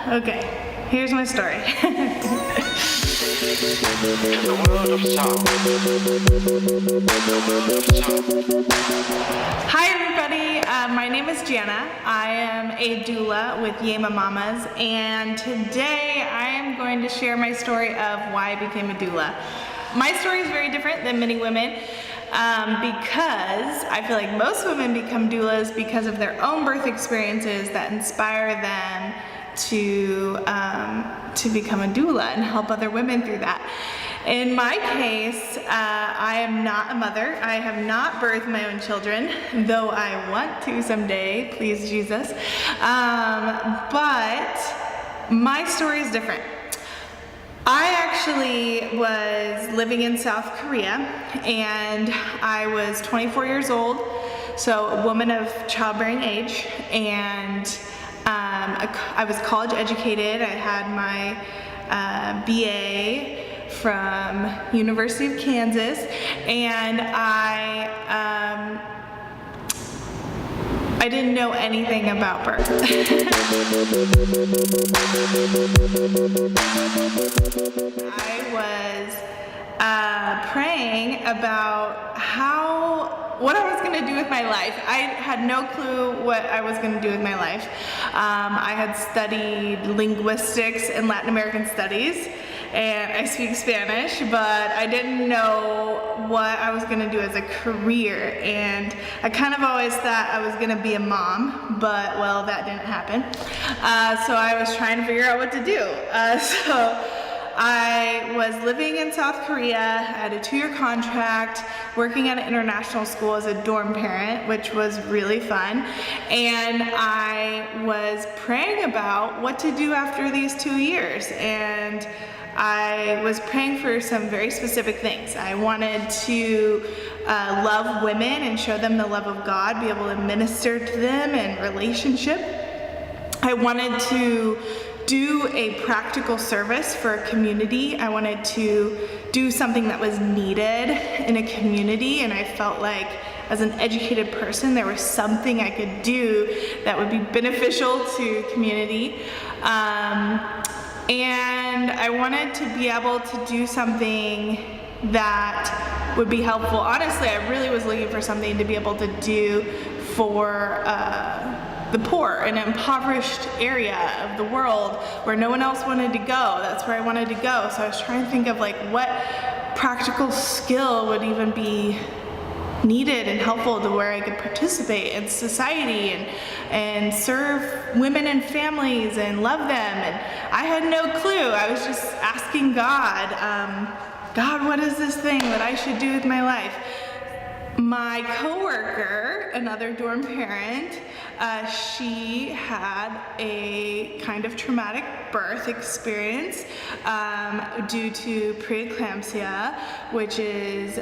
Okay, here's my story. Hi everybody, my name is Jana. I am a doula with Yema Mamas, and today I am going to share my story of why I became a doula. My story is very different than many women because I feel like most women become doulas because of their own birth experiences that inspire them to become a doula and help other women through that. In my case, I am not a mother. I have not birthed my own children, though I want to someday, please Jesus. But my story is different. I actually was living in South Korea, and I was 24 years old, so a woman of childbearing age, and I was college educated. I had my BA from University of Kansas, and I didn't know anything about birth. I was praying about what I was going to do with my life. I had no clue what I was going to do with my life. I had studied linguistics and Latin American studies, and I speak Spanish, but I didn't know what I was going to do as a career, and I kind of always thought I was going to be a mom, but well, that didn't happen. So I was trying to figure out what to do. So I was living in South Korea. I had a 2-year contract, working at an international school as a dorm parent, which was really fun. And I was praying about what to do after these 2 years. And I was praying for some very specific things. I wanted to love women and show them the love of God, be able to minister to them in relationship. I wanted to do a practical service for a community. I wanted to do something that was needed in a community, and I felt like as an educated person there was something I could do that would be beneficial to community. And I wanted to be able to do something that would be helpful. Honestly, I really was looking for something to be able to do for the poor in an impoverished area of the world where no one else wanted to go. That's where I wanted to go. So I was trying to think of like what practical skill would even be needed and helpful to where I could participate in society and serve women and families and love them. And I had no clue. I was just asking God, God, what is this thing that I should do with my life? My coworker, another dorm parent, she had a kind of traumatic birth experience due to pre-eclampsia, which is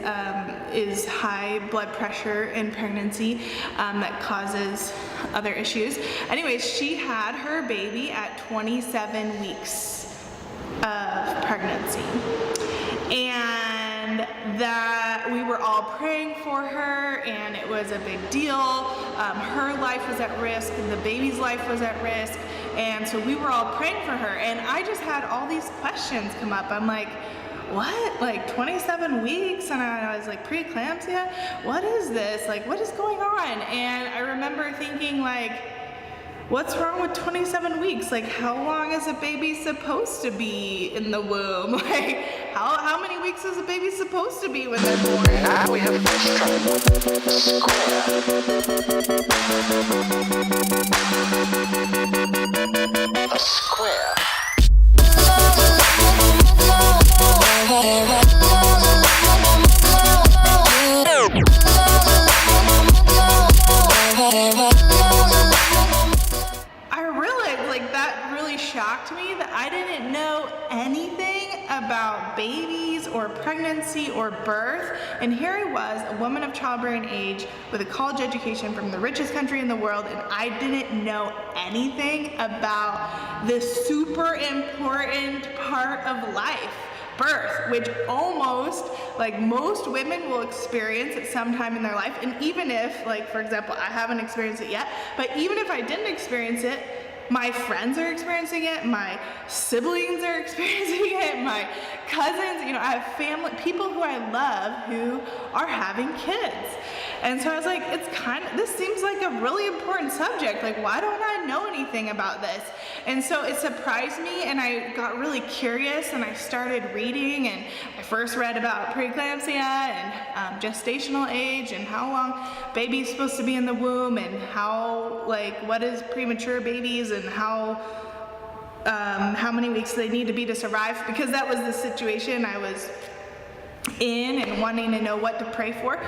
high blood pressure in pregnancy that causes other issues. Anyways, she had her baby at 27 weeks of pregnancy. And that we were all praying for her, and it was a big deal. Her life was at risk, and the baby's life was at risk, and so we were all praying for her. And I just had all these questions come up. I'm like, what? Like 27 weeks? And I was like, pre-eclampsia? What is this? Like, what is going on? And I remember thinking like, what's wrong with 27 weeks? Like, how long is a baby supposed to be in the womb? Like, how many weeks is a baby supposed to be when they're born? Now we have a square. Shocked me that I didn't know anything about babies or pregnancy or birth, and here I was, a woman of childbearing age with a college education from the richest country in the world, and I didn't know anything about this super important part of life, birth, which almost, like, most women will experience at some time in their life. And even if, like, for example, I haven't experienced it yet, but even if I didn't experience it, my friends are experiencing it, my siblings are experiencing it, my cousins, you know, I have family, people who I love who are having kids. And so I was like, this seems like a really important subject. Like, why don't I know anything about this? And so it surprised me, and I got really curious, and I started reading, and I first read about pre-eclampsia and gestational age and how long baby's supposed to be in the womb, and how, like, what is premature babies, and how many weeks they need to be to survive, because that was the situation I was in and wanting to know what to pray for.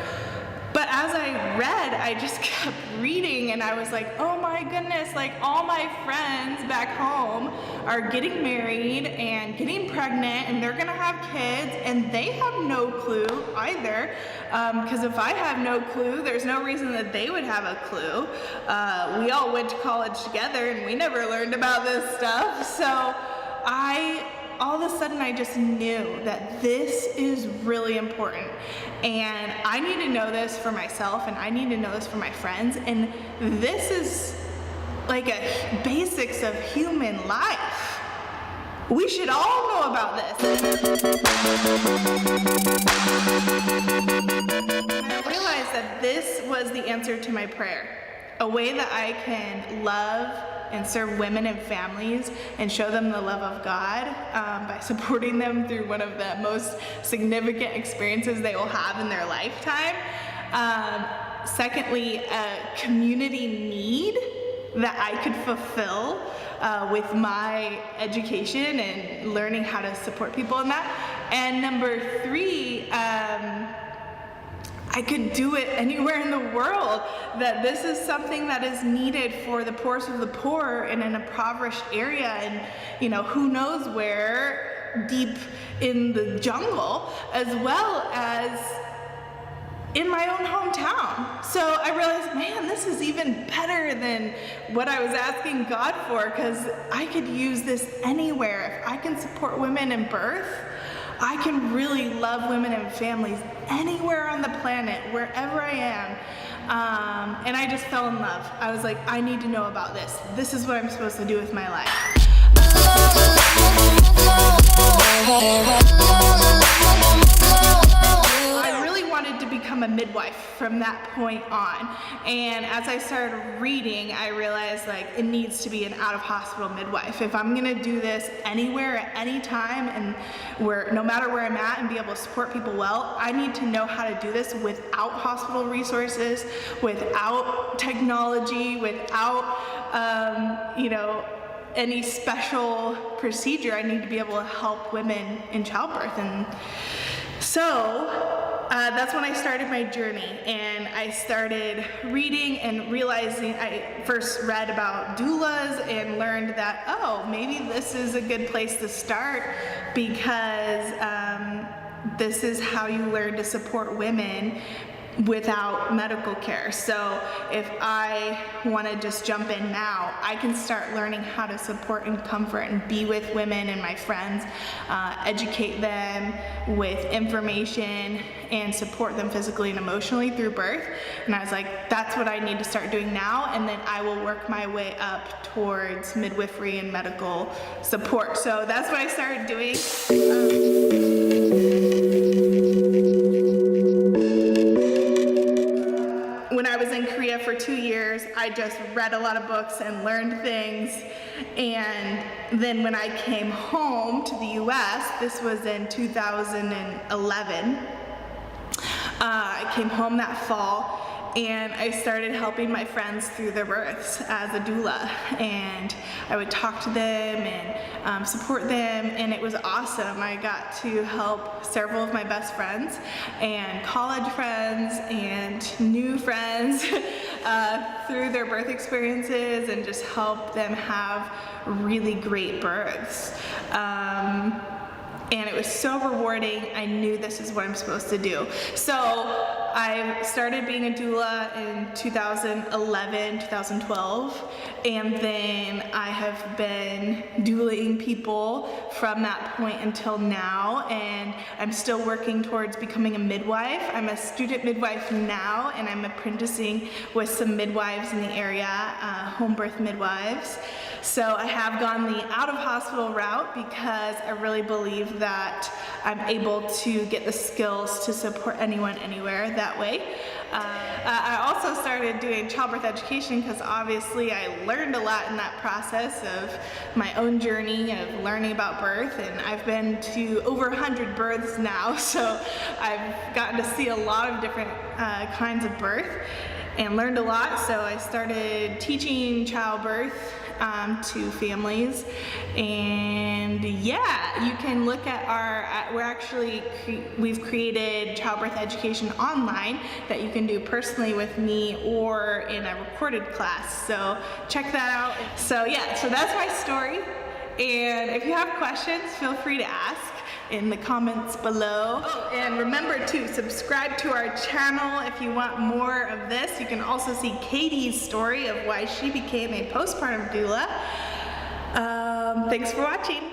But as I read, I just kept reading, and I was like, oh my goodness, like all my friends back home are getting married and getting pregnant, and they're gonna have kids, and they have no clue either, because if I have no clue, there's no reason that they would have a clue. We all went to college together, and we never learned about this stuff, so all of a sudden I just knew that this is really important, and I need to know this for myself, and I need to know this for my friends, and this is like a basics of human life. We should all know about this. I realized that this was the answer to my prayer, a way that I can love and serve women and families and show them the love of God by supporting them through one of the most significant experiences they will have in their lifetime. Secondly, a community need that I could fulfill with my education and learning how to support people in that. And number three, I could do it anywhere in the world, that this is something that is needed for the poorest of the poor in an impoverished area, and you know, who knows where, deep in the jungle, as well as in my own hometown. So I realized, man, this is even better than what I was asking God for, because I could use this anywhere. If I can support women in birth, I can really love women and families anywhere on the planet, wherever I am. And I just fell in love. I was like, I need to know about this. This is what I'm supposed to do with my life. I really wanted to become a midwife from that point on. And as I started reading, I realized like it needs to be an out-of-hospital midwife. If I'm gonna do this anywhere at any time, and no matter where I'm at, and be able to support people well, I need to know how to do this without hospital resources, without technology, without any special procedure. I need to be able to help women in childbirth. And so that's when I started my journey, and I started reading and realizing, I first read about doulas and learned that, oh, maybe this is a good place to start, because this is how you learn to support women without medical care. So if I want to just jump in now, I can start learning how to support and comfort and be with women and my friends, educate them with information, and support them physically and emotionally through birth. And I was like, that's what I need to start doing now, and then I will work my way up towards midwifery and medical support. So that's what I started doing. When I was in Korea for 2 years, I just read a lot of books and learned things. And then when I came home to the US, this was in 2011, I came home that fall, and I started helping my friends through their births as a doula. And I would talk to them and support them, and it was awesome. I got to help several of my best friends and college friends and new friends through their birth experiences, and just help them have really great births. And it was so rewarding. I knew this is what I'm supposed to do. So I started being a doula in 2011, 2012, and then I have been doulaing people from that point until now, and I'm still working towards becoming a midwife. I'm a student midwife now, and I'm apprenticing with some midwives in the area, home birth midwives. So I have gone the out of hospital route because I really believe that I'm able to get the skills to support anyone, anywhere that way. I also started doing childbirth education because obviously I learned a lot in that process of my own journey of learning about birth, and I've been to over 100 births now, so I've gotten to see a lot of different kinds of birth and learned a lot. So I started teaching childbirth to families, and yeah, you can look at we've created childbirth education online that you can do personally with me or in a recorded class, so check that out. So yeah, so that's my story, and if you have questions, feel free to ask in the comments below. Oh, and remember to subscribe to our channel if you want more of this. You can also see Katie's story of why she became a postpartum doula. Thanks for watching.